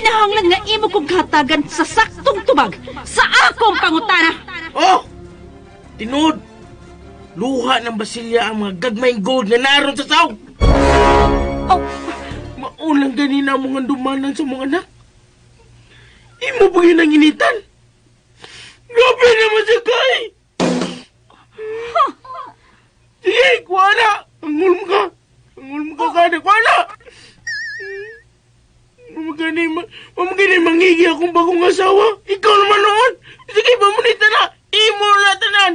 kinahanglan nga imo kong hatagan sa saktong tubag sa akong pangutana. Oh! Tinood! Luha ng Basilya ang mga gagmayng gold nga naroon sa saw! Oh, Maulang ganina mo nga dumanan sa mga anak. Imo ba yun ang initan? Grabe naman sa kay! Sige, kuha na! Angul mo ka! Angul mo ka kada, kuha na! Mamagani mangigi akong bagong asawa. Ikaw naman noon! Sige, pamunita na! Imo na tanan!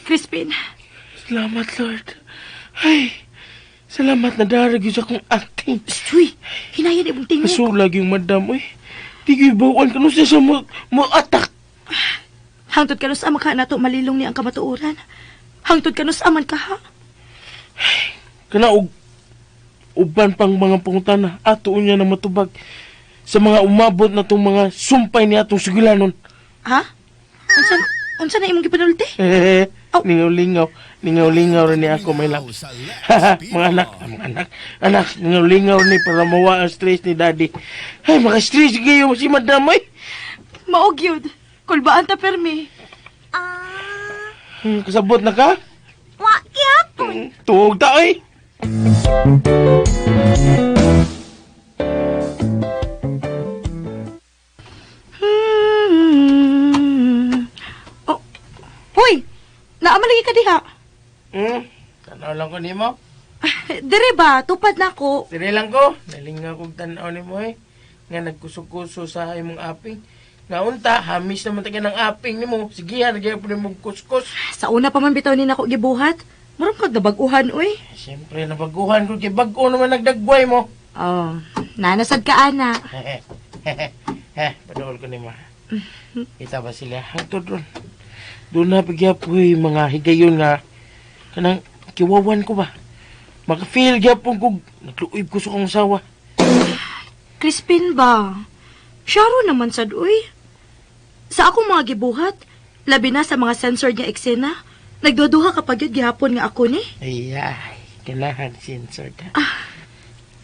Crispin, Salamat, Lord. Ay, salamat na darag yun sa akong acting. Uy, hinayan ibong tingog. Kasulag yung madam, eh. Di kayo bawal ka nung siya mo atak. Hangtod ka nus aman ka na to malilong ni ang kamatuuran. Hangtod ka nus aman ka ha. Kana uban pang mga pangutana ato niya na matubag sa mga umabot na tong mga sumpay ni atong sugilanon. Ha? Unsa na imong gipanulti? Oh. Lingaw-lingaw rin ni ako, may love. Mga anak, lingaw-lingaw ni para mawa ang stress ni daddy. Ay, maka-stress kayo si madam, ay. Maog yun. Kulbaan ta permi. Kasabot na ka? Wa gyapon. Tuog ta, ay. Oh. Hoy! Naamalagi ka diha. Tanaw lang ko ni mo. Dire ba? Tupad na ko. Tiri lang ko. Nalinga kong tanaw ni mo, eh. Nga nagkuso-kuso sa imong aping. Nga unta, hamis naman taga ng aping ni mo. Sige, nagyay po ni mong kuskus. Sa una pa man bitaw ni nako gibuhat. Murag kag nabaguhan oy. Siyempre, nabaguhan ko. Kaya bago naman nagdagway mo. Oh, nanasad ka ana. Padool ko ni ma. Kita ba sila? Hangtod ron. Doon na pagyapoy mga higayon nga. Kanang kiwawan ko ba? Maka-feel gyapon ko. Nagluoy ko sa kong asawa. Crispin ba? Syaro naman sad uy. Sa akong mga gibuhat, labi na sa mga censored nga eksena, nagduduha kapag yun gihapon nga ako ni. Ay, kanahan sensor ka.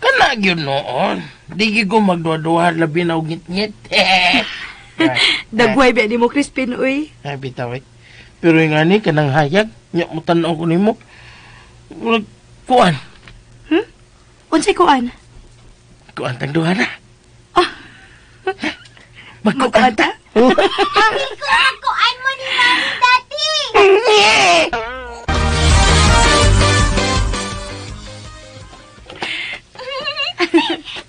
Kanag yun noon. Di ko magduwa-duwa labi na ngit-ngit. Dagway ba ni mo Crispin uy. Ay, bitaw eh. Pero yung ani, kanang hayag, niya mo tanaw ko ni mo. Kuan. Unsay kuan? Kuan tang duha na. Magkuan ta? Kuan mo ni Mami dati.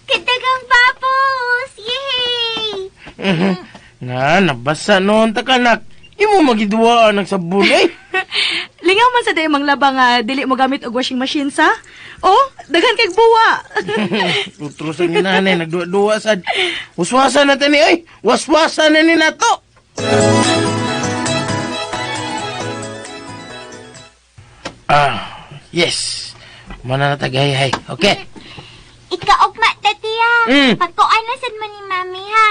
Kadagang papos. Yay! Nga, nabasa noon takanak. Imo magiduwa ang sabon eh. Lingaw man sa dayang manglaba nga dili mo gamit og washing machine sa? Oh, daghan kay buwa. Tutros ang nanay, nagduwa-duwa sad. Waswasan na tani, ay! Waswasan na ni nato! Yes. Mana na tagayhay. Okay. Ikaugma dati ha. Mm. Pagkuan na sad mo ni Mami ha.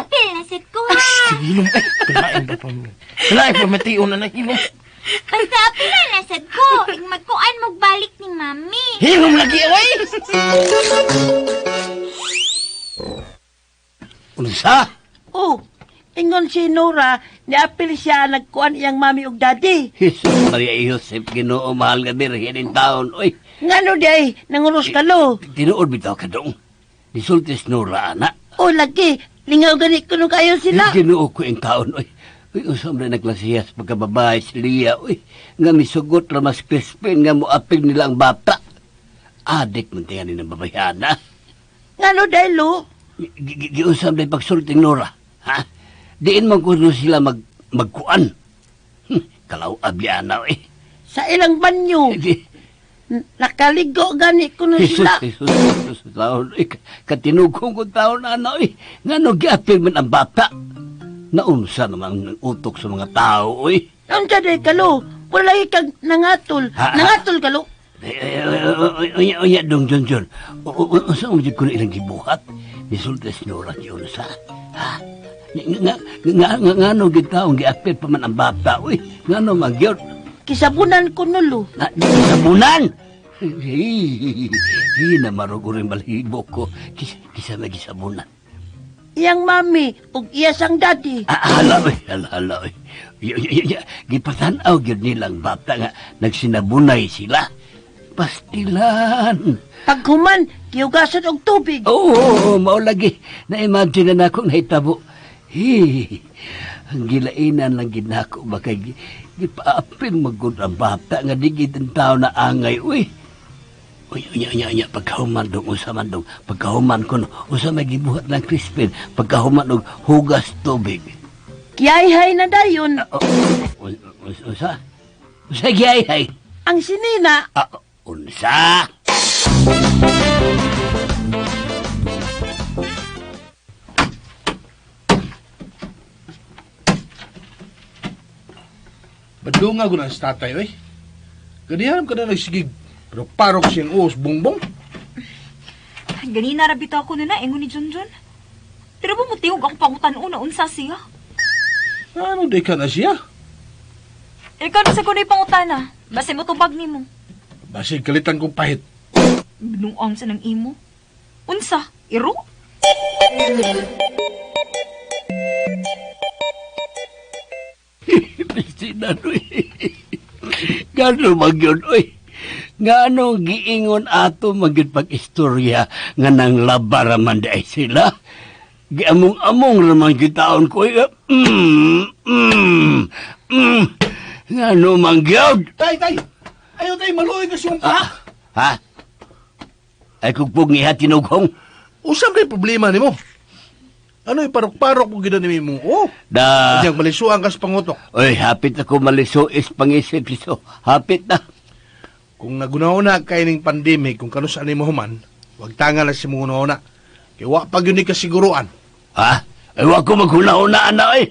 Apil na sad ko ha. Hinom, ay! Kalain pa pa mo. Kalain pa matiyo na hinom. Basta apil na sad ko. Magkuan mo balik ni Mami. Hinom lagi, ay! Unsa? Oh, ingon si Nora, niapil siya nagkuan iyang mami ug daddy. Jesus Maria Joseph, Ginoo mahal nga birhen in taon. Oy, Ngano day, nanguros ka lo. tinuod bitaw ka dong. Nisultis Nora, ana. Oh, lagi, lingaw gani kuno kayo sila. Ginoo ko in taon. Oy, usam na naglasiyas pagkababae si Lia. Oy, nga misugot ra mas Crispin nga moapil nila ang bata. Adik man tiyan ni ng babayana. Ngano day lo? Giusam na pagsulting Nora. Ha? Diin man kuno sila magkuan. Kalaw abyana, oy. Sa ilang banyo, nakaligo gani kuno sila. Jesus, taon, oy. Katinugong ko taon, ano, oy. Nga no, giapil man ang bata. Naunsa naman ang utok sa mga tao, oy. Unsa day kalo? Wala kag nangatol. Ha? Nangatol kalo. Oya, dong, John. Unsa mo dyan ko na ilang gibuhat? Nisultes Nora yun sa. Ha? Nga no, gitaong giapil pa man ang bata, oy. Nga no, magyot. Kisabunan ko nulo. Sabunan! Hey, namarog rin balibo ko. Kisa magisabunan. Iyang mami ug iya sang daddy. Hala, oy. Gipatanaw gyud nilang bata nga nagsinabunay sila. Pastilan. Paghuman, giugasan og tubig. Oo, mao lagi. Na-imagine na akong nahitabo. Ang gilainan lang ginako baka gipaapil magud ang bata nga di gid tao na angay. Uy, unya, pagkahuman dong, usaman dong. Pagkahuman ko, usa may gibuhat ng Crispin. Pagkahuman og hugas tubig. Kiyay-hay na dayon. Usa giyay. Ang sinina, Unsa? Badunga ko na sa tatay, oy. Ganihanap ka na nagsigig. Pero parok siyang uos, bongbong. Ganina rabito ako na ingon ni Junjun. Pero bumutiog ako pangutan una unsa siya. Ano day ka na siya? Ikaw na sa kunay pangutana. Basta mo tubag ni mo. Basig kalitan kong pahit. Binuang sa ng imo. Unsa? Iro? Sinan, uy. Gano magyun, uy. Ngano giingon ato magyud pag-istorya nga nang labaraman day sila. Giamong-among raman gitaon ko. Ngano mangyod? Tay! Ayaw tay, maluoy ka siyang pa. Ha? Ay kugpog niya tinugong. Usam kay problema ni mo. Ano parok-parok mo gina ni mo? Oh, Da. kanyang malisuan ka sa pangutok. Oy, hapit ako maliso is pangisip iso. Hapit na. Kung nagunauna kay ning pandemic, kung kano saan mo human, wag tanga na si mo una. Kaya wa pag yun ni kasiguruan. Ha? Ay, wag ko maghuna-hunaan na, oy.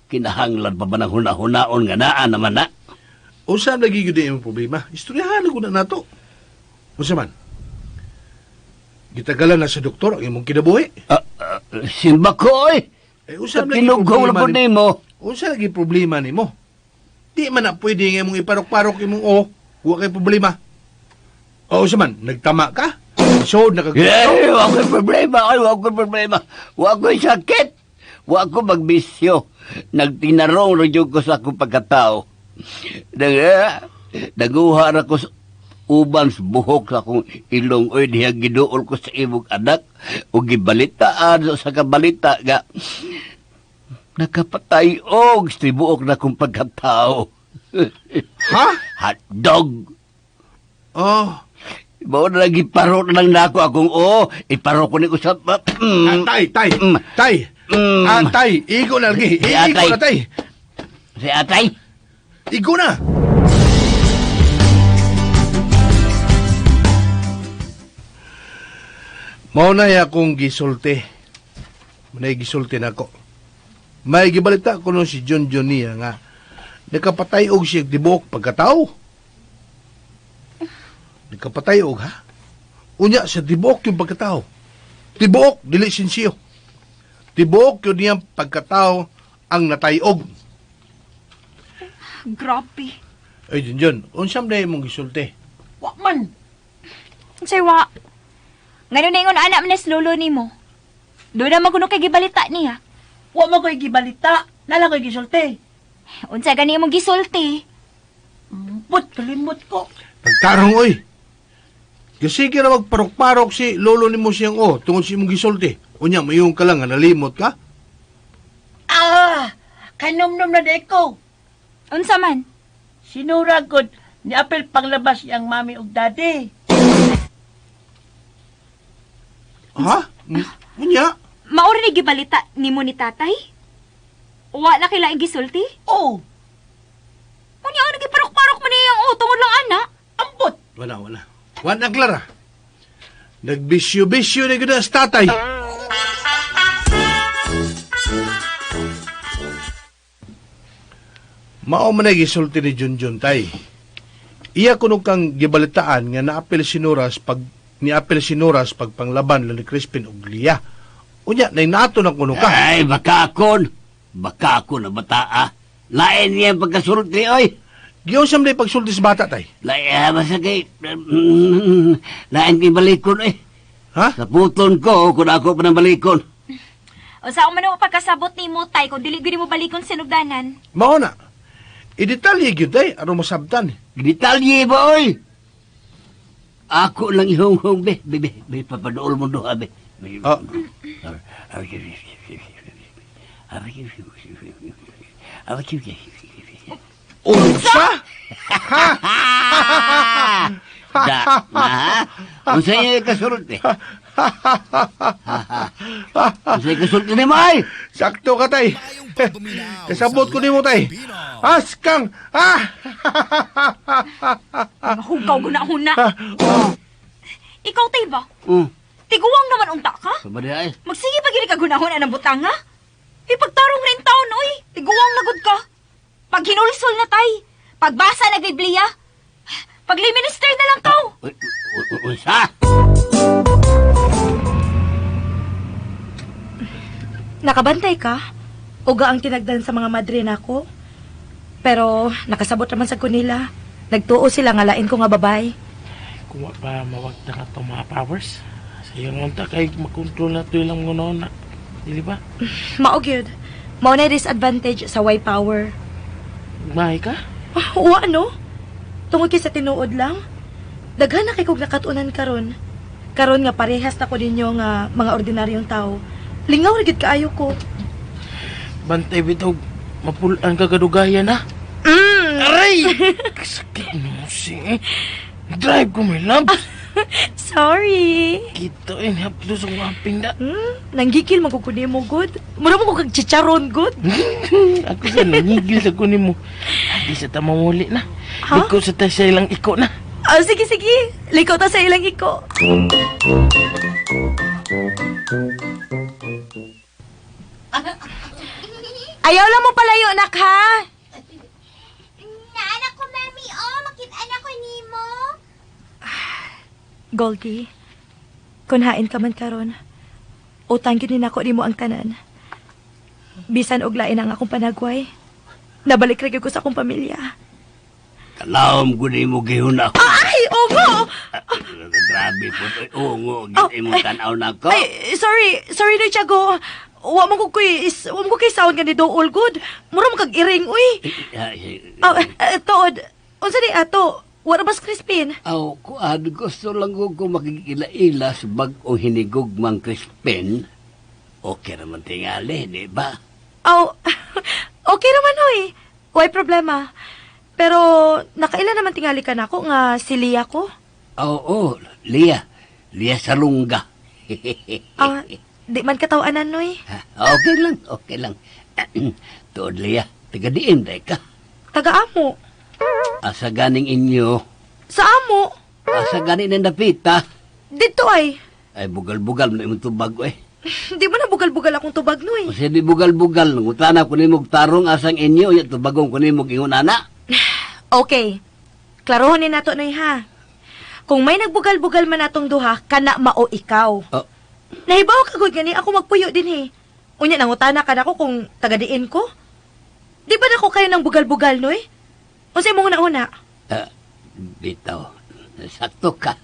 Kinahanglan pa ba ng huna-hunaon nga naan naman na? Usam lagi yun yung problema. Istoryahan ko na nato. Unsa man? Gitagalan na sa doktor ang imong kinabuhi. Simba ko, oy. Usam lagi Kinugong problema lang ni mo. Unsa lagi problema nimo? Di man na pwede nga imong iparok-parok imong wa kay problema. O unsa man, nagtama ka? So Eh, wag ko problema, oy. Wag ko problema. Wag ko sakit. Wag ko magbisyo. Nagtinarong radyo ko sa akong pagkatao. Naguha na ko sa uban sa buhok sa akong ilong. Oy, diha giduol ko sa imong anak. O gibalitaan sa kabalita nga nakapatay og tibuok na kong pagkatao. Ha? Hotdog. Oh, Mao na lagi paro na lang nako akong iparo ko ni ko sa tay. Tay, igo na lagi. Si Igo atay. na tay. Si atay. Igo na. Mao na akong gisulti. Manay gisulti na ako. May gibalita ko no si John niya nga nakapatay og siya tibok pagkatao. Nakapatay og ha? Unya sa tibok yung pagkatao. Tibok, dili sinsiyo. Tibok yun niyang pagkatao ang natayog. Grabe. Ay, John, unsam na mong gisulti. wa man. Unsay wa? Ngano na ingon anak man lolo nimo? Do na maguno kay gibalita niya. Wa mo ko'y gibalita. Nala ko'y gisulti. Unsa gani imong gisulti? Kalimot ko. Pagtarong, oy. Kasi na magparok-parok si lolo ni mo siyang tungod si mong gisulti. Unya, mayroon ka lang nga nalimot ka. Kanom-nom na de ko. Unsa man? Sinura gud ni apel panglabas yang mami ug daddy. Ha? Unya? Mauri ni gibalita nimo ni tatay? Wa na kailaing gisulti? Oh, Unya ang nagiparok-parok man niyang tungod lang ana. ambot. Wala. Wala, Clara. Nagbisyo-bisyo na gina sa tatay. Mao man ay gisulti ni Junjun tay. Iya kuno kang gibalitaan nga naapil si Noras pag panglaban ni Crispin ug Lia. Unya nay nato na kuno ka. Ay, baka ako na bataa. Lain niya pagkasulti, oy. Giyon siya may pagsulti sa bata, tay. Laya, basta kay... Lain kay balikon eh. Ha? Sa puton ko, kung ako pa ng balikon. O sa ako man ang pagkasabot ni mo, tay, kung dili mo balikon sinugdanan. Mao na. Idetalye gyud tay, aron masabtan. Detalye ba, oy? Ako lang ihong-hong, be. Be, papadool mo doha, be. Oh. Unsa? Da, ha? Unsa yung kasulot, eh? Unsa yung kasulot ni mo, ay? Sakto ka tay. Kasabot ko nimo tay. Askang. Mahugaw guna-huna. Ikaw, tay ba? Hmm, Tiguang naman unta ka? sabali ay. Magsige pa gini ka gunahon ng butanga? Ipagtarong rin taon, oy. Tiguang nagod ka. Pag hinulsol na tay. Pagbasa na Biblia. Pag lay minister na lang kaw. Unsa? Nakabantay ka? Uga ang tinagdan sa mga madre nako. Pero nakasabot naman sa kunila. Nagtuo sila nga lain ko nga babay. Kung wa pa mawag na ka itong mga powers, sa iyo nung kay makontrol na ito ilang ngunaon na. Dili ba? Mao gyud. Mao na disadvantage sa Y power. Mahay ka? Wa ano? Tungod kay sa tinuod lang. Daghan na kay kog nakatunan karon. Karon nga parehas na ko ninyo nga mga ordinaryong tao. Lingaw ra gid kaayo ko. Bantay bitaw, mapulaan ka gadugayan ha? Aray! Sakit mo si drive ko, my love. Sorry. Kito in haplo sa wamping na. Nanggigil magkukuni mo, good. Mura mo ko kag chicharon, good. Ako sa nangigil sa kunin mo. Hindi sa tamamuli na. Ha? Liko sa tayo sa ilang iko na. Sige, sige. Liko ta sa ilang iko. Ayaw lang mo palayo, anak, ha? Naanak ko, Mami. Oh, makita ko nimo. Goldie, kunhain ka man karon. Utang gyud ni nako nimo ang tanan. Bisan og lain ang akong panagway. Nabalik ra gyud ko sa akong pamilya. Kalawam ko ni mo gihon ako. Ay, ogo! Grabe po. Ungo, giti mo tanaw na ko. Ay, sorry na Tiago. Wa mo ko kay sound nga ni Dool good. Mura mo kag iring uy. Tood. Unsa di ato? Wala bas Crispin? Aw, kuan gusto lang ko makikila-ila sa bag-o hinigugmang Crispin. Okay naman tingali, di ba? Okay naman oy. Way problema. Pero nakailan naman tingali ka nako nga si Lia ko? Oo, Lia. Lia Salunga. Di man katawanan noy. Okay lang. Tuod, Lia. Taga-diin, ka. Taga-amo. Asa ganing inyo. Sa amo. Asa ganing ng dapita. Dito ay. Ay, bugal-bugal na imong tubag, eh. Di mo na bugal-bugal akong tubag noy. Kasi di bugal-bugal. Ngutana ko nimog tarong asang inyo. Yung tubagong ko nimog ingon, ana. Okay. Klarohonin nato noy ha. Kung may nagbugal-bugal man natong duha, kana mao ikaw. Oh. Nahibaw ka gud gani ako magpuyo din he. Unya nangutana ka nako kung taga-diin ko. Di ba nako kayo ng bugal-bugal noy? Unsay mo una-una? Bitaw. Sakto ka.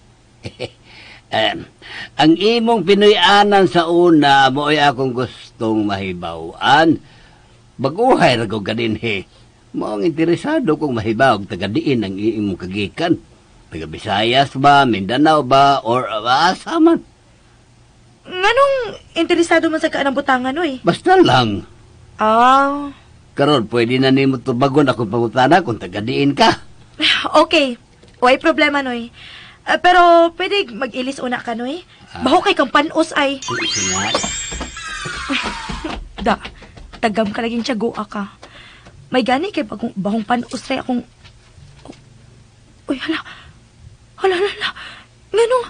Ang imong pinuyanan sa una, mo'y akong gustong mahibawaan. Baguhay ra ko ganin he. Mo'ng interesado kung mahibaw taga-diin ang imong kagikan. Taga Visayas ba, Mindanao ba, or asa man. Nganong interesado man sa kaanang butangan noy? Basta lang. Karon, pwede na nimo tubagon akong pangutana kung taga-diin ka. okay. Way problema noy. Pero pwede mag-ilis una ka noy. Baho kay kang panos ay. Sinat. Da, tagam ka laging tiyagoa ka. May gani kay bahong panos ray akong... Uy, hala. Nganong...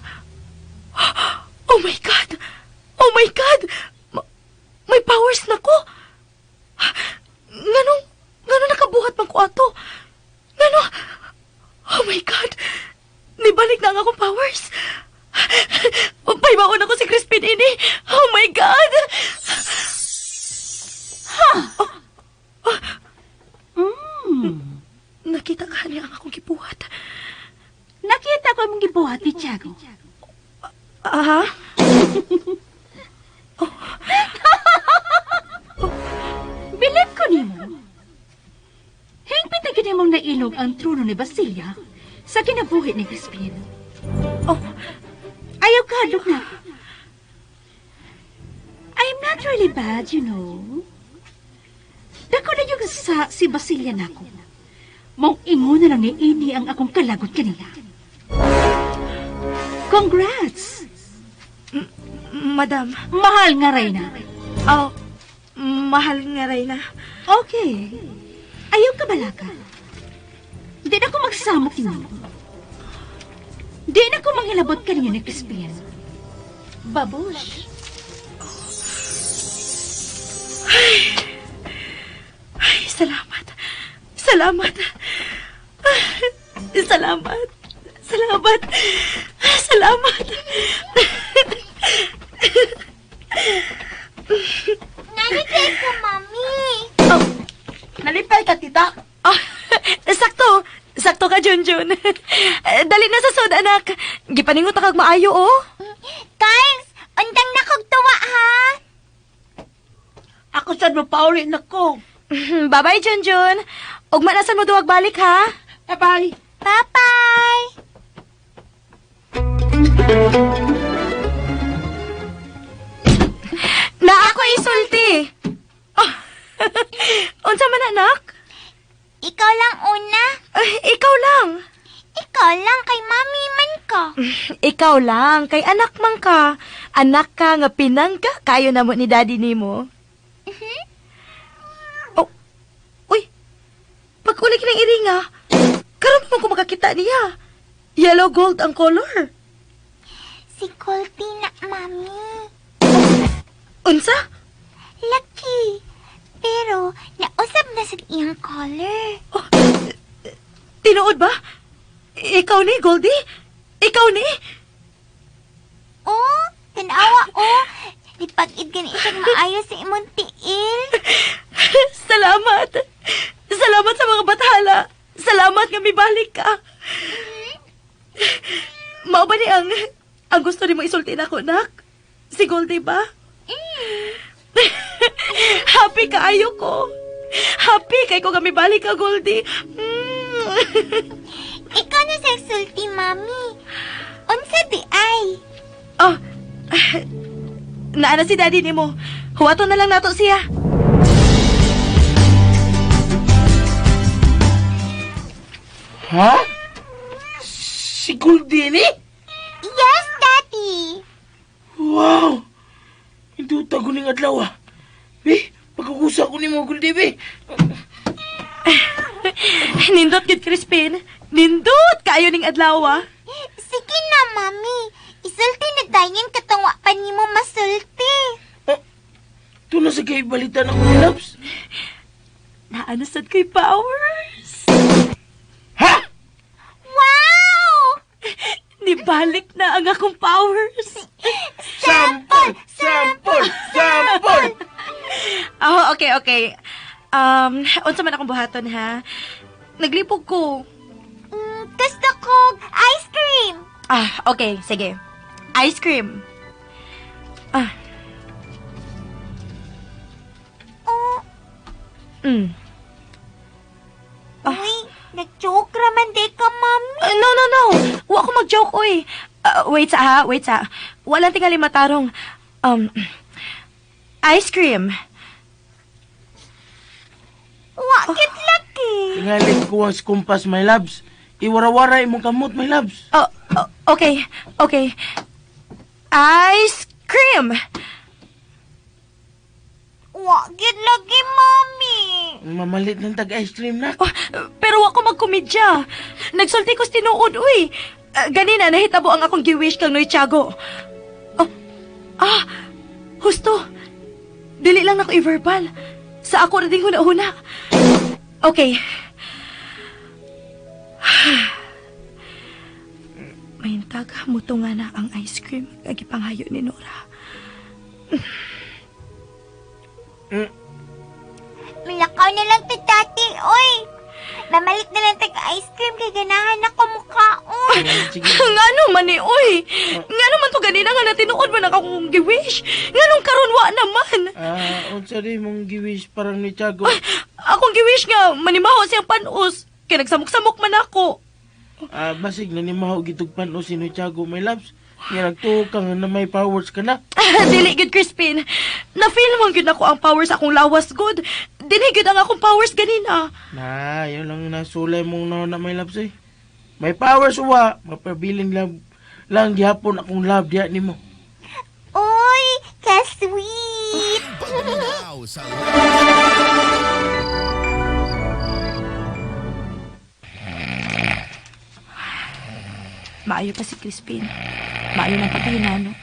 Oh my God! May powers na ko! Nganong nakabuhat man ko ato? Oh my God! Nibalik na ang akong powers! Paibaon ako si Crispin ini! Oh my God! Nakita ka mong gibuhat ni Tiago. Ah? Bilib ko nimo. Hingpit na gini mong nailog ang trono ni Basilia sa kinabuhi ni Crispin. Oh, Ayaw ka, look na. I'm not really bad, you know. Dako na yung si Basilia na ako. Mong ingo na lang ni Ini ang akong kalagot kanila. Congrats! madam. Mahal nga, Reyna. Oh, mahal nga, Reyna. Okay. Ayaw ka balaka. Di na ko magsamok ninyo. Di na ko manghilabot ka ninyo ni Crispin. Babush. Ay, salamat. Salamat. Salamat. Salamat. Salamat. Nalipay ko, Mami. Nalipay ka, tita. Oh, sakto. Sakto ka, Junjun. Dali na sa sod, anak. Gipaningot na kag maayo, oh. Guys, undang na kog tuwa, ha? Ako sad mo pauli na ko. Bye-bye, Junjun. Ugma na sa mo duwag balik, ha? Bye-bye. Bye-bye. Na ako isulti. Oh. Unsa man, anak? Ikaw lang una. Ikaw lang. Ikaw lang kay Mami man ko. Ikaw lang. Kay anak man ka. Anak ka nga pinangga. Kayo na mo ni daddy nimo. Oh. Uy. Pag-ulik ng iringa. Karon mo ko makakita niya. Yellow gold ang color. Si Colty na, Mami. Unsa? Lucky. Pero, nausap na sa iyang color. Oh, tinuod ba? Ikaw ni, Goldie? Ikaw ni? Oh, tanawa, oh. Lipag-id gani siyang maayos sa imong tiil. Salamat. Salamat sa mga bathala. Salamat nga mibalik ka. Mao ba ni ang gusto ni mo isulti na ko, nak? Si Goldie ba? Happy kaayo ko. Happy kay ko kami balik ka, Goldie. Ikaw na sa sulti, Mami. Unsa di ay? Oh, naana si daddy ni mo. Huwato na lang nato siya. Ha? Si Goldini? Yes, Daddy. Wow! Hindi uta ko ning adlaw ah. Be, pagkukusa ko ni mo, Goldini. Nindot gid, Crispin. Nindot kayo ning adlaw, ah. Sige na, Mami. Isulti na dayon katungwa pa ni mo masulti. Ito na sa kay balita ng mga loves. Naanasad ko'y powers. Ha? Wow! Nibalik na ang akong powers. Sample! Sample! Sample! Oh, okay. Unsa man akong buhaton, ha? Naglipog ko. Gusto ko ice cream. Okay, sige. Ice cream. Oh, uy, nag-joke raman di ka, Mami. No. Wa ko mag-joke, oy. Wait sa. Walang tingali matarong. Ice cream. Wakit laki. Tingalit ko ang kumpas, my loves. Iwara-wara imong kamot, my loves. Okay. Ice cream. Wakit lagi, Mami. Mamalit ng tag-ice cream na. Oh, pero wa ko magkomedya. Nagsulti ko tinuod, uy. Ganina, nahitabo ang akong giwish kang Noy Tiago. Husto. Dili lang ako i-verbal. Sa ako na din huna-huna. Okay. Mahintag, muto nga na ang ice cream. Kagipanghayo ni Nora. Malakaw na lang to, Tati, oy. Mamalit na lang tag-ice cream kay ganahan ako mukhaon. Sige. Nga naman ni, uy. Nga naman to ganina nga natinuod man akong giwish. Nga nung karon wa naman. Unsa di mong giwish parang ni Tiago? Akong giwish nga manimaho siyang panos. Kaya nagsamok-samok man ako. Basig na ni Maho gitugpan o sino Tiago, my loves. Nga nagtuo ka nga na may powers ka na. Dili good, Crispin. Na-feel mo gyud ako ang powers akong lawas good. Dili gyud ang akong powers ganina. Yun lang nasulay mong na may loves eh. May powers uwa, mapabiling lang gihapon akong love diya ni mo. Uy, ka-sweet. Maayo pa si Crispin. Maayo ng pagkahinanok.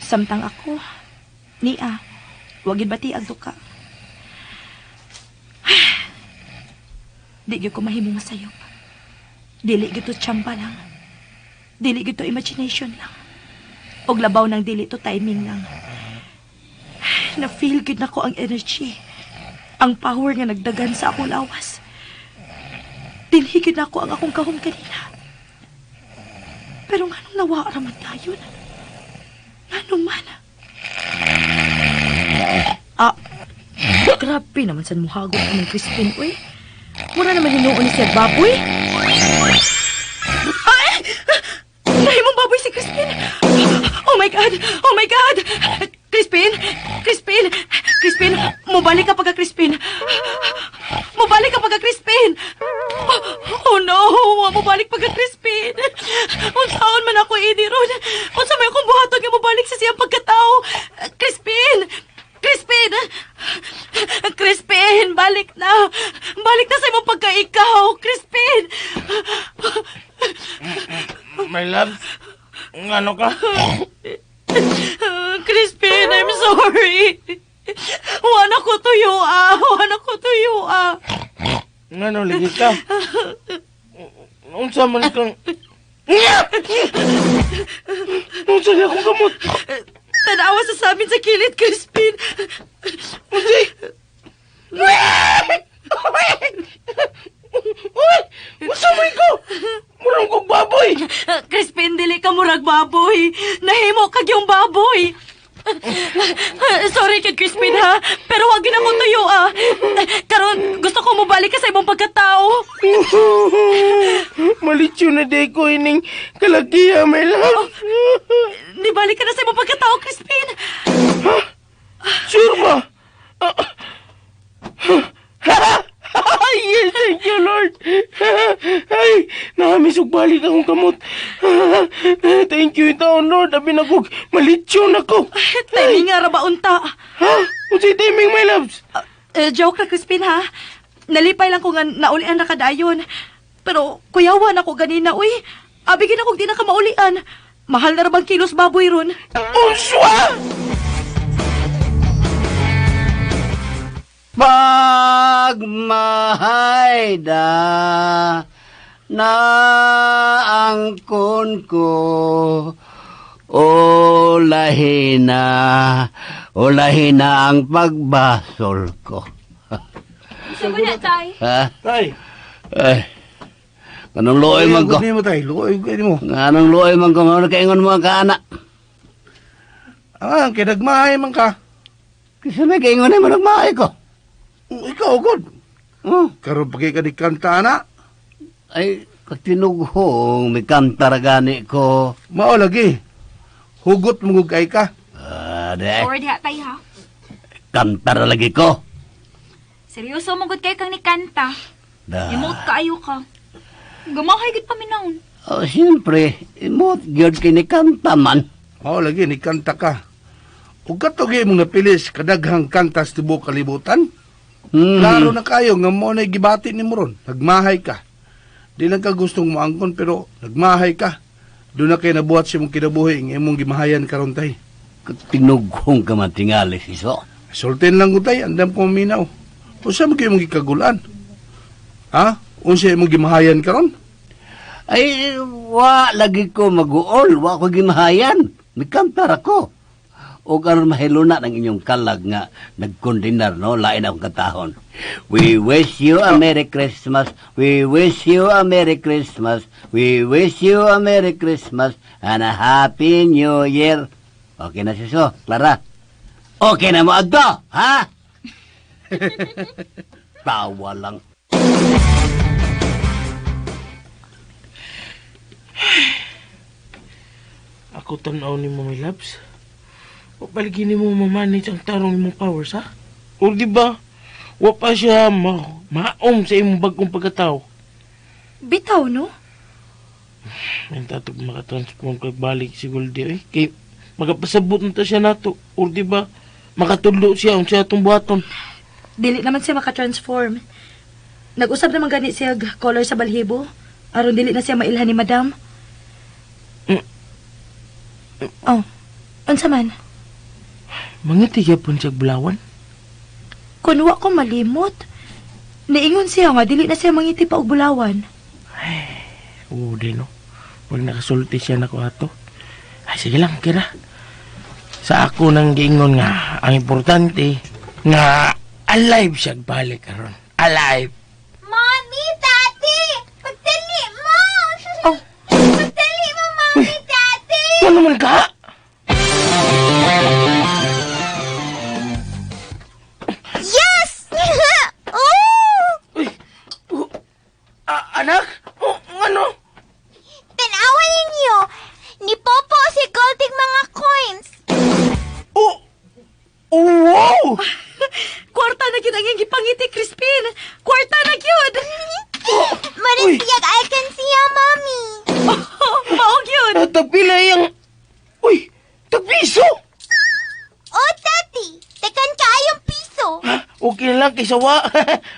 Samtang ako, niya, wagin bati ang tuka. Di gyud ko mahimong masayop. Dili gyud to tsamba lang. Dili gyud to imagination lang. Og labaw ng dili to timing lang. Na-feel gyud nako ang energy. Ang power nga nagdagan sa akong lawas. Dili gyud nako ang akong kahom kanina. Pero nga nung nawa raman tayo na. Nga nung man. Grabe naman sa muhagod ng Crispin, uy. Mura naman hinuon ni siya baboy. Ay! Nahimong baboy si Crispin. Oh my God! Oh my God! Crispin! Crispin! Crispin! Mubalik ka pagka Crispin! Mubalik ka pagka Crispin! Oh no! Mubalik pagka Crispin! Unsaon man ako idiron! Unsa may akong buhaton nga mubalik sa siyang pagkatao! Crispin! Crispin! Crispin! Balik na! Balik na sa imong pagkaikaw! Crispin! My love, ano ka? Crispin, I'm sorry. Wala ko tuyo, Wala ko tuyo, Ano, lagi ka? Unsa man kang... Unsa na akong kamot? Tanawa sa samin sa kilid, Crispin. Unsa? Unsa man ko? Murang kong baboy. Crispin, dili ka murag baboy. Nahimo kag yung baboy. Sorry kid Crispin, ha? Pero wag na ko tuyo, Karon, gusto ko mobalik ka sa imong pagkatao. Malitsyo na day ko ining kalagiya, my love. Nibalik ka na sa imong pagkatao, Crispin. Sure ba? Yes, thank you, Lord. Ay, nakamisog balik akong kamot. Thank you, itaon, Lord. Abi na kong malitsyon ako. Timing nga ra ba unta? Ha? Unsay timing, my loves? Joke na, Crispin, ha? Nalipay lang ko nga naulian na kadayon. Pero kuyawan ako ganina, uy. Abigin akong di na ka maulian. Mahal na ra bang kilos baboy ron? Unswa! Pagmahayda na angkon ko ulahin na ang pagbasol ko. Gusto mo na, tay? Ha? Tay, Eh, kanong luoy man ko. mo tay, luoy mo. Kanong luoy man ko, ano kaingon mo ang kaanak? Kinagmahay man ka. Kasi may kaingon mo nagmahay ko. Ikaw, God. Karon pagay ka di kanta na. Ay, katinugong, may kantara gani ko. Mao lagi. Hugot mong kay ka. Or diha, tay, ha? Kantara lagi ko. Seryoso mo gud kay kang ni kanta. Da. Imot kaayo ka. Gamahay gud pa minahon. Oh, siyempre, imot gyud kini kanta man. Mao lagi ni kanta ka. Ug katugi mong napilis kadaghang kanta sa tibuok kalibutan. Klaro na kayo nga mo na gibati ni mo ron. Nagmahay ka. Di lang ka gustong maangkon pero nagmahay ka. Doon na kayo nabuhat si mong kinabuhi ng imong gimahayan karon tay. Tinugong ka matingali, siso. Sultin lang ko tay, andam ko minaw. Unsa mo kayo mong gikagulan? Ha? Unsa imong gimahayan karon? Ay, wa lagi ko mag-uol, wa ko gimahayan. May kantara ko. o karon mahiluna ng inyong kalag nga nagkondinar, no? Lain akong katahon. We wish you a Merry Christmas. We wish you a Merry Christmas. We wish you a Merry Christmas and a Happy New Year. Okay na siso, Clara? Okay na mo agdo, ha? Tawa lang. Ako tanaw ni mo, my loves. O paligin mo mamanage ang tarong mong powers, ha? O di ba? Wa pa siya maom sa imong bagong pagkatao. Bitaw, no? Ang tatog makatransform kay balik si Goldie, eh. Kay magapasabot na ta siya nato. O di ba? Makatudlo siya ang siya itong buhaton. Dili naman siya makatransform. Nag-usab naman gani siya color sa balhibo. Aron dili na siya mailhan ni madam. Oh, unsa man? Mangiti gyapon siya bulawan. Kunwa ko malimot. Niingon siya nga dili na siya mangiti pa og bulawan. Oo, di no. Pag nakasulti siya na ko ato. Ay, sige lang, kira. Sa ako nang giingon nga, ang importante, nga alive siya balik karon. Alive. Mommy, Daddy! Pagdali mo! Oh. Pagdali mo, Mommy, Daddy! Ano naman ka? Yes! Oh! Uy, anak? Ano? Tanawan ninyo! Ni Popo si Golding mga coins! Oh, wow! Kwarta na gyud ang iyang gipangiti, Crispin. Kwarta na gyud. Marisiyag I can see ya, Mommy! Maog yun. Tagpila yung... Uy, tagpiso! Oh, Daddy! Tekan kaayong piso! Ha? Okay na lang, kisawa.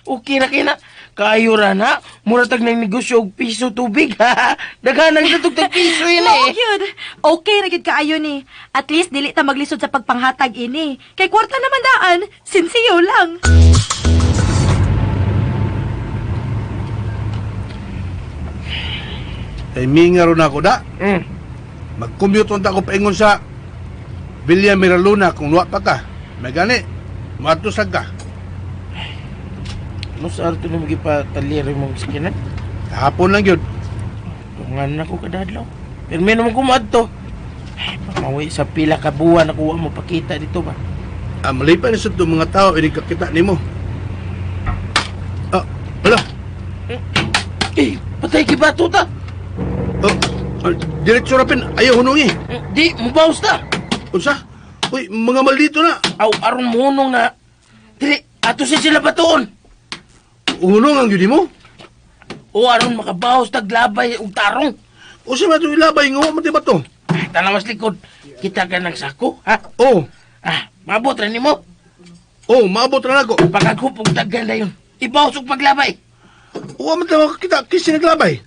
Okay na kina. Kayo ra na. Muratag ng negosyo og piso tubig. Daghanang natog piso yun Maog eh. yun. Okay na gyud kaayo ni. At least dili ta maglisod sa pagpanghatag ini. Kay kwarta naman daan, sinsiyo lang. Timinga ron ako da. Mm. Mag-commute unta ko paingon sa Villa Miraluna kung luwa pa ka. May gani, matusag ka. Ano sa arto na magipataliri mong skinan? Kahapon lang yun. Tungan na ko kadadlaw. Pero may naman kumadto. Pamawi sa pila ka buwan nakuha mo pakita dito ba? Malipan na sa itong mga tao, inikakita ni mo. Hala. Eh, patay kibato ta. Diretso rapin, ayaw hunungi. Di, mubaws ta. Unsa? Uy, mga maldito na. Aw, aron munong na. Dili, ato sila batoon. Hunong ang yun mo? O aron makabawas taglabay og tarong. O sa mga ilabay, nga mati ba to? Tanawas likod, kita ka ng sako, ha? Oh, Mabot rin mo. maabot na ako. Pagkagupong taggan na yun. Ibawas og paglabay. O, mati kita, kisi naglabay.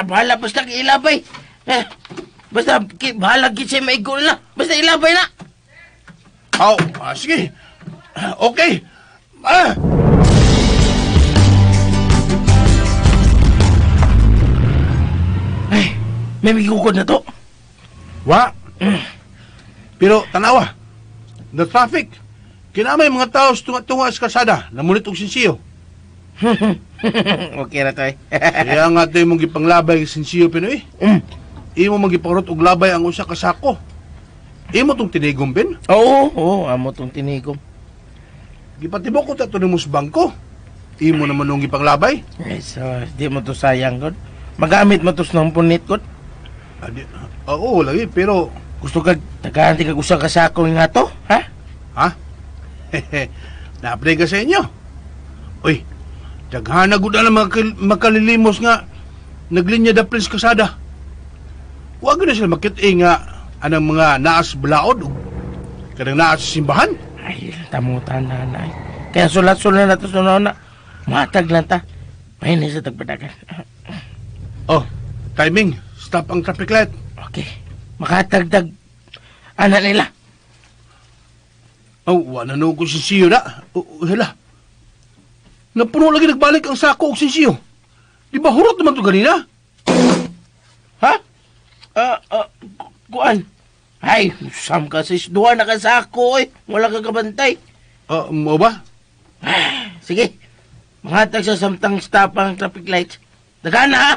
Bahala basta ilabay. Basta bahala kitsi maigol na. Basta ilabay na. Aw, sige. Okay. Ay, may migukod na to. Wa? Pero, tanawa. The traffic. Kinamay mga tao tunga sa kalsada. Namunit og sinsiyo. Okay na to eh. Kaya nga tayo mong gipanglabay ang sinsiyo, Pinoy. Imo mong gipangrot og labay ang usa ka sako. Imo tong tinigom, Ben. Oo, amo tong tinigom. Gipatibok ko tato ni mo sa bangko. Imo naman nung gipanglabay. So, di mo to sayang, God. Magamit mo to sa punit, God. Oo, lagi, pero... Gusto ka, tagahanti ka usang kasako nga to, ha? Ha? Na-apply ka sa inyo. Uy, daghana gud na makalilimos nga naglinya da Prince Kasada. Huwag na sila makit-i nga anang mga naas balaod o kanang naas simbahan. Ay, tamutan na na. Kaya sulat-sulat na to sa na. Matag lang ta. Pahinay sa tagpadagan. Oh, timing. Stop ang traffic light. Okay. Makatagdag. Ana nila. Oh, wala na ko sinsiyo na. Hala. Napuno lagi nagbalik ang sako og sinsiyo. Di ba hurot naman to ganina? Ha? Kuan. Ay, Sam kasi duha na ka sa ako, eh. Wala ka kabantay. Mo ba? Sige, manghatag sa samtang stop ang traffic lights. Dagan na, ha?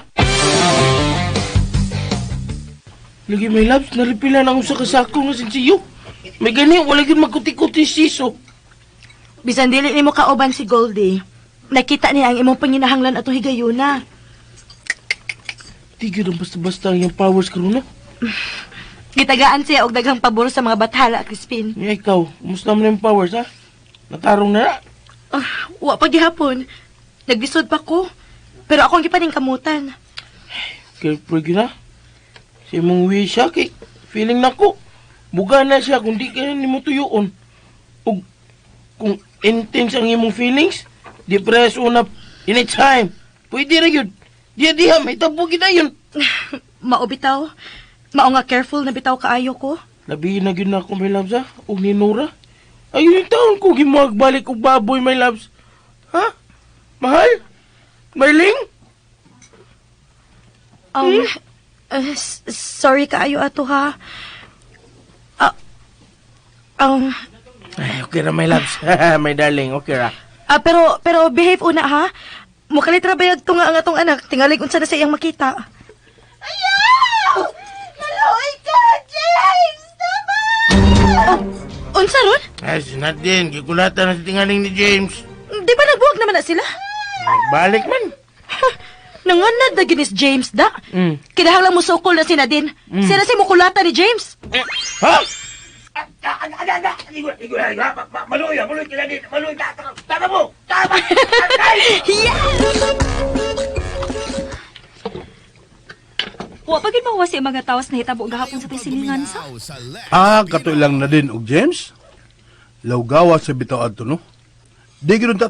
Lagi, my loves, naripilan ako sa kasako nga sinsiyo. May gani, wala yun magkuti-kuti siso. Bisan dili nimo kauban si Goldie. Nakita niya ang imong panginahanglan atong higayuna. Tigil ang basta-basta ang iyong powers karon, no? Gitagaan siya og daghang pabor sa mga bathala, Crispin. Nga ikaw, kumusta mo na yung powers, ha? Natarong na. Wa pa gihapon. Naglisod pa ko. Pero ako ang gipaning kamutan. Careful na. Si mong wish siya, kay feeling na ko. Buga na siya kung di ka ni mo tuyoon. O kung intense ang imong feelings, depress una anytime. Pwede ra yun. Diya, may tabugin na yun. Mao bitaw. Mao nga careful na bitaw kaayo ko. Labihin na yun na ako, my loves, ha? O ni Nora. Ayun yung taon ko, gimagbalik og baboy, my loves. Ha? Mahal? Marling? Sorry kaayo ato ha. Ay, okay ra, my loves. My darling, okay ra. Pero behave una ha. Mukalitra bayag to nga ang atong anak. Tingalig unsa na sa iyang makita. Naloy ka, James! Tama! Unsa ron? Ay, sinat din. Gikulatan na sa tingaling ni James. Di ba nagbuwag naman na sila? Balik man. Nanganad na ginis James da. Mm. Kinahanglan mo sukol na si Nadine. Sila si mukulata ni James. Ha? Maluy ka na din. Maluy ka. Tama mo. Tama. Wa pa gid mawasi ang mga tawas na hitabo gahapon sa tisilingan sa. Kato lang na din og James. Lawgawa sa bitaw adto no. Di gyud ta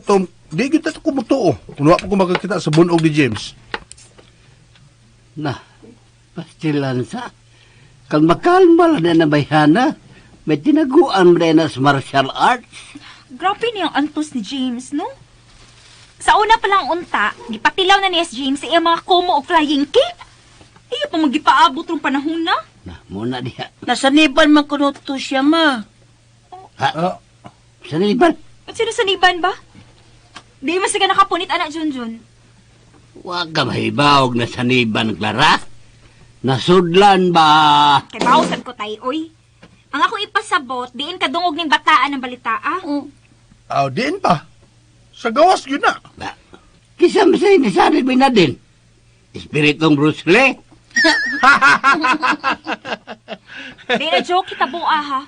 kumutuo. Kung wa pa ko makakita sa bunog ni James. Na, pastilan sa. Kalma-kalma lang na bayhana. May tinaguan rin na sa martial arts. Grabe niyang antos ni James, no? Sa una pa lang unta, gipatilaw na ni James sa iyang mga komo o flying kick. Iya pa magipaabot rong panahon na. Na, muna diha. Nasaniban man kuno to siya, ma. Ha? Saniban? At sino saniban ba? Di mas ka nakapunit, anak Junjun. Huwag ka mahibawag na saniban, Clara. Nasudlan ba? Kay bawsan ko tay, oy. Ang akong ipasabot, diin kadungog ning bataan ng balita, ah. Diin pa. Sa gawas yun na. Ba? Kisa masay ni Sanid may na din. Espiritong Bruce Lee. Di na joke kita buha, ha.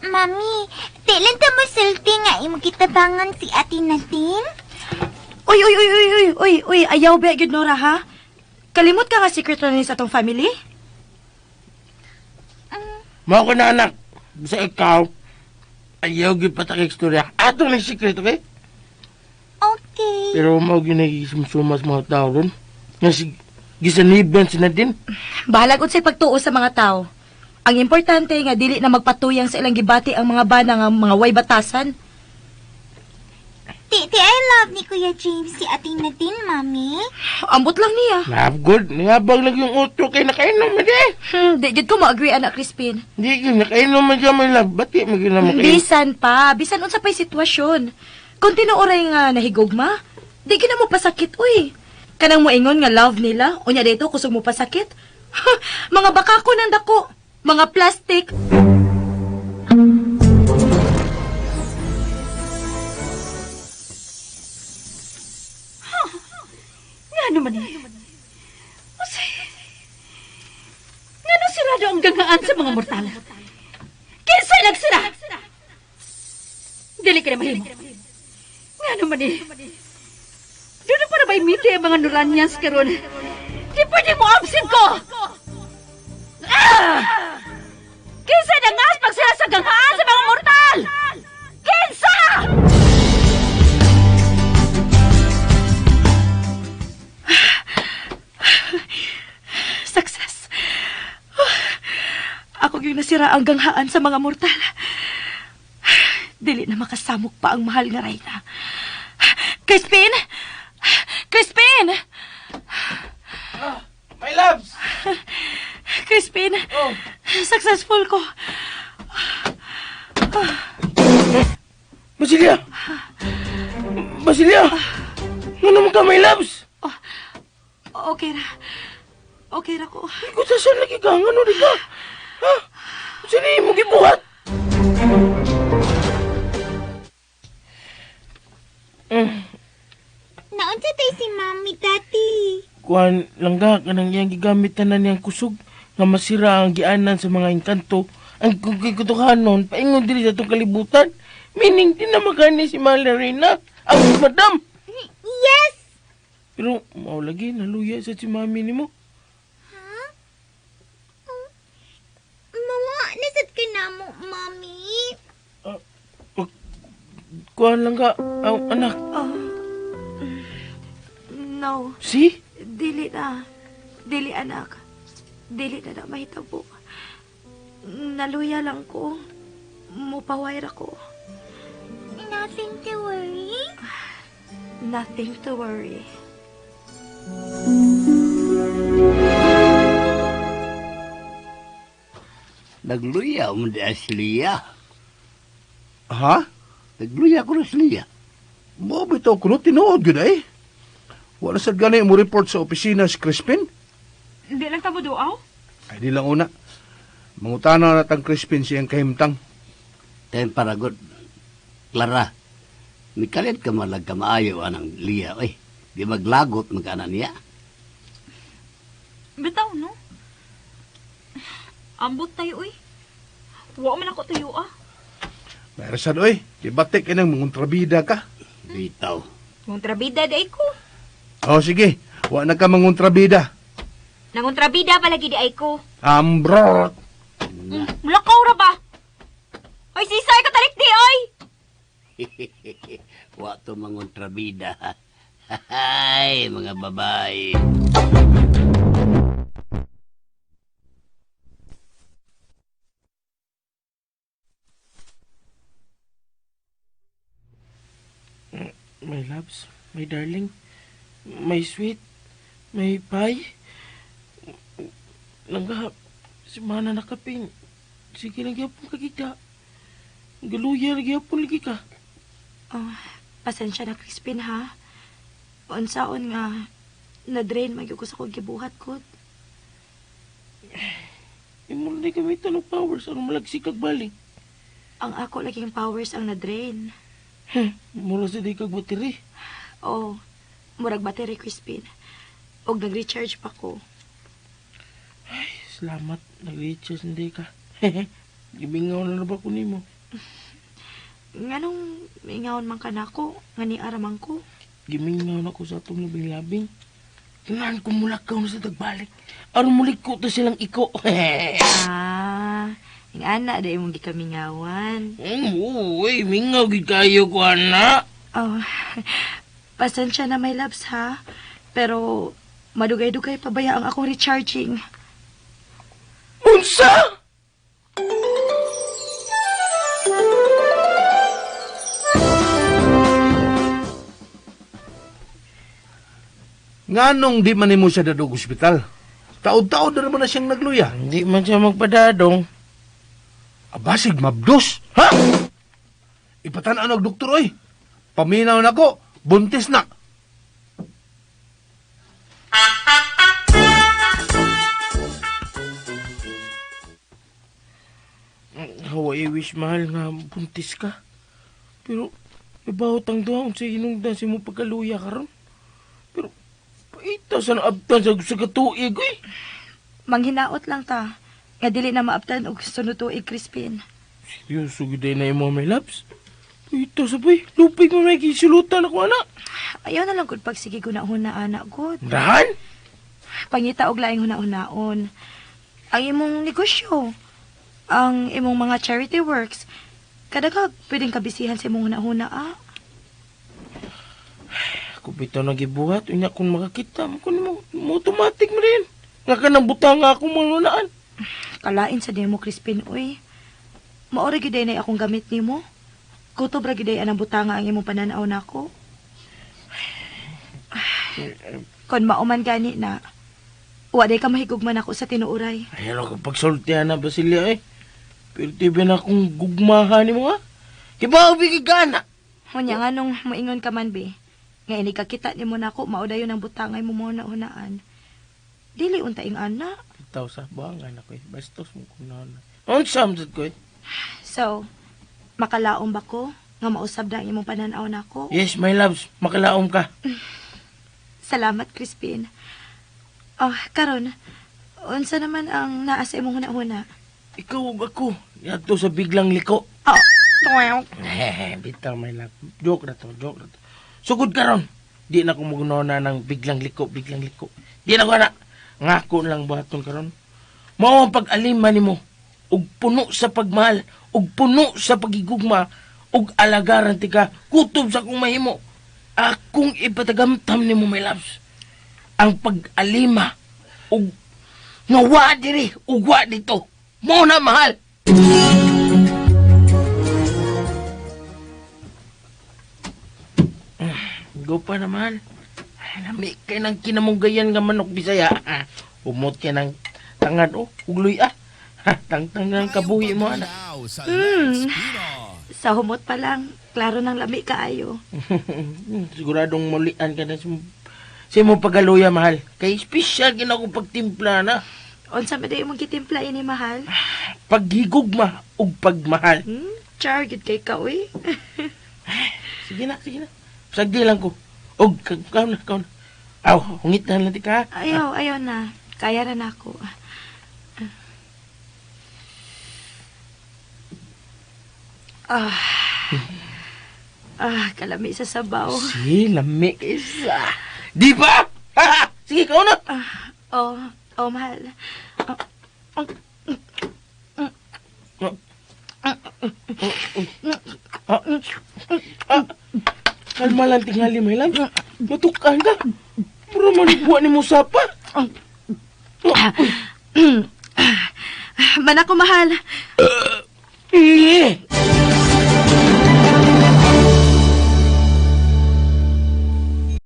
Mami, tilan ta mo sulti nga imo kitabangan si Ate Nadine? Uy, ayaw ba gyud Nora ha? Kalimot ka nga secret na sa atong family? Mao ko na anak. Sa ikaw, ayaw gyud patak istorya. Ato na secret, okay? Okay. Pero mao gyud nagisumsumas mga tao ron. Nga si gisaniban si Nadine. Bahala gud sa pagtuo sa mga tao. Ang importante nga dili na magpatuyang sa ilang gibati ang mga bana nga mga way batasan. Ti, I love ni Kuya James si Ate Nadine, Mami. Ambot lang niya. Love good. Nangabang lang yung utro kay nakainom man di. Di gid ko mo-agree anak Crispin. Hindi yun, nakainom man dyan, my love. Ba't di magiging na makainom? Bisan unsa pa'y sitwasyon. Kung tinuoray nga nahigugma, di gid na mo pasakit uy. Kanang moingon nga love nila, unya dito kusog mo pasakit. Mga bakako nang dako, mga plastic. Ano man eh? Nga sirado ang gagaan sa mga mortal? Kinsa nagsira? Dili ka na mahimo. Nga naman eh. Doon para ba imiti ang mga nuranyas karon? Di pwede mo absent ko! Kinsa na ngas pagsira sa gagaan sa mga mortal? Kinsa! Success. Ako yung nasira ang ganghaan sa mga mortal. Dili na makasamok pa ang mahal nga Reyna. Crispin! Crispin! My loves! Crispin! Oh. Successful ko. Basilia! Basilia! Nga naman ka, my loves? Okay ra. Okay ra ko. Ikaw saan lagi ka? Ano di ka? Ha? Sini mo gibuhat? Naunsa tay si Mami, Daddy? Kuan, langga ka nang iyang gigamit na niyang kusog nga masira ang gianan sa mga engkanto. Ang kikutuhanon, paingon dili sa itong kalibutan. Meaning, di na magani si Malarina. Ang madam! Yes! Pero, mau lagi, naluya sa si mami ni mo. Mawa, nasad ka na mo, Mami. Kuan lang ka, anak. No. Si? Dili na. Dili, anak. Dili na mahitabo. Naluya lang ko. Mupawayra ko. Nothing to worry. Nothing to worry. Nagluya mo di asliya. Ha? Nagluya ko na asliya. Mo bitaw kuno tinuod gyud ay. Wala sad gani mo report sa opisina si Crispin? Hindi lang tamo duaw? Ay di lang una. Mangutana na tang Crispin siyang kahimtang. Ten paragod. Clara, mikalit ka malag ka maayo anang liya, oy. Di maglagot magkana niya. Bitaw, no? Ambot tayo, uy. Wa man ako tayo, ah. Mayroon sad oy, di batik ka nang mangontrabida ka. Bitaw. Yung trabida day ko. O sige, wa na ka mangontrabida. Nangon trabida palagi di ay ko. Ambrot! Mulakaw ra ba? Ay, sisay ka tarik di, ay! Wa to mangontrabida. Hay, mga babae. My loves, my darling, my sweet, my pie. Langga, si mana nakaping. Sige lang gyapon ka kita. Galuya lagi gyapon lagi ka. Pasensya na, Crispin, ha? Unsaon nga, na-drain magyud ko sa kong gibuhat ko. Imo na gamitan ng powers ang malagsik kag balik. Ang ako laging powers ang na-drain. Mula sa di kag bateri. Oh, murag battery, Crispin. Og nag-recharge pa ko. Salamat, nag-recharge hindi ka. Gimingaw na ba ko nimo? Nganong ingawon man ka nako, nga ni aramang ko. Gimingaw na ko sa atong labing-labing. Kailangan ko mulakaw na sa tagbalik. Aron muliko to silang iko. Yung anak, dahil mong gikamingawan. Uy, mingaw gid kayo ko, anak. Oh, pasensya na, my loves, ha? Pero, madugay-dugay pa baya ang akong recharging. Unsa? Nganong di man nimo siya dadog ospital? Taod-taod na naman na siyang nagluya. Hindi man siya magpadadong. Abasig mabdos. Ha? Ipatanaan og doktor oy. Paminaw na ko, buntis na. How I wish, mahal, nga buntis ka. Pero, ibawat ang doon sa inungdan si mo pagkaluya karon. Pero, paita sa naabtan sa katuig, eh. Manghinaot lang ta. Nga dili na maabtan og sunod tuig, Crispin. Seryoso, giday na yung mga may laps. Paita sa bay, lupig mo may kisulutan ako, anak. Ayaw na lang gud pag sige huna anak gud. Dahan? Pangita og laing huna-hunaon. Ang imong negosyo, ang imong mga charity works, kadagag pwedeng kabisihan sa imong huna-huna, ah. Ako bitaw na gibuhat, unya kung makakita mo, kung mo automatic mo rin. Nga ka nang butang nga akong manunaan. Kalain sa demo, Crispin, uy. Maori giday na akong gamit nimo. Kutob ra giday anang butanga ang imong pananaw nako. Kon mauman gani na, wa day ka mahigugman ako sa tinuuray. Ay, ano kapag sultihan na Basilia eh. Pero tiba na akong gugmahan ni mo ha. Kibaw bigig ka na. Hunya nga nung moingon ka man, be. Nga ini kakita ni mo na ako, maudayon ang butangay mo muna hunaan. Dili untaing ana. Itaw sa bangan ako eh. Bastos mo kung naon. Ang samsat ko eh. So, makalaom ba ko? Nga mausab na ang imong pananaw na ako? Yes, my loves. Makalaom ka. Salamat, Crispin. Oh, karon, unsa naman ang naa sa imong huna-huna? Ikaw ug ako. Yato sa biglang liko. Oh, Bitaw, my love. Joke na to. Sugod ka ron. Di na ko magunona ng biglang liko. Di na ko na. Ngako lang baton ka ron. Mao ang pag-alima ni mo. Ug puno sa pagmahal. Ug puno sa pagigugma. Ug alagaran ti ka. Kutob sa kong mahimo. Akong ipatagamtam ni mo, my loves. Ang pag-alima. Ug nawa diri. Ug wa dito. Mo na mahal. Go pa naman. Ay, lami kay ng kinamunggayan nga manok Bisaya. Umot ka ng tangad o. Ugloy tangtang ng kabuhi mo anak. sa humot pa lang, klaro ng lami kaayo. Siguradong mulian ka na si mo pagaluya mahal. Kay special ginako pagtimpla na. Unsa man day imong gitimpla ini, mahal? Paghigugma ug pagmahal. Char, gid kay ka, uy. Sige na. Sagdi lang ko. Og, kaw na. Aw, hungit na lang ti ka. Ayaw na. Kaya ra na ako. Kalami sa sabaw. Si, lami isa. Di ba? Sige, kaw na. Mahal. Kalma lang tingali, my love. Matukan ka. Puro manigwa ni mo sapa. Man ako, mahal. Eh,